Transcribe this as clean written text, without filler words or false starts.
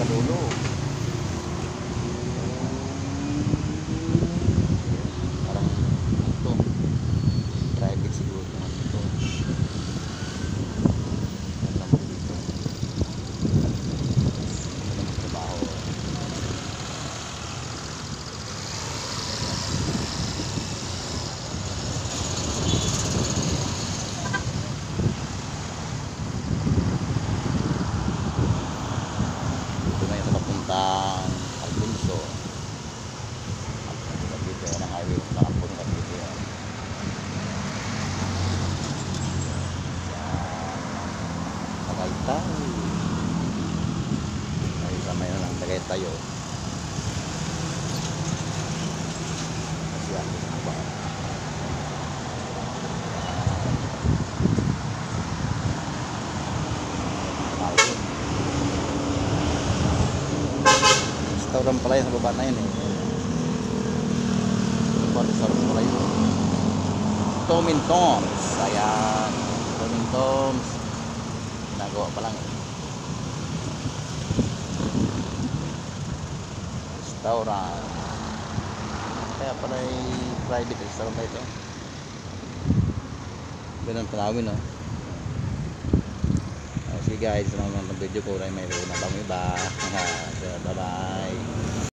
dulo. Parang ito private siguro naman ito. Ano dito? Ano magtrabaho? Ito na yung papuntang Alfonso. Dito yan ang highway ng Alfonso dito yan. Tagaytay. Ay kamay na ng Tagaytay oh. Kasi ako na ba? Restaurant pala yun sa baba na yun eh. Restaurant pala yun. Tomin Toms. Ayan. Tomin Toms. Nagawa pa lang eh. Restaurant. Kaya pala private restaurant na ito. Ganun tanawin oh. Sige guys, sa mga video ko ay mayroon na bang iba. Bye bye.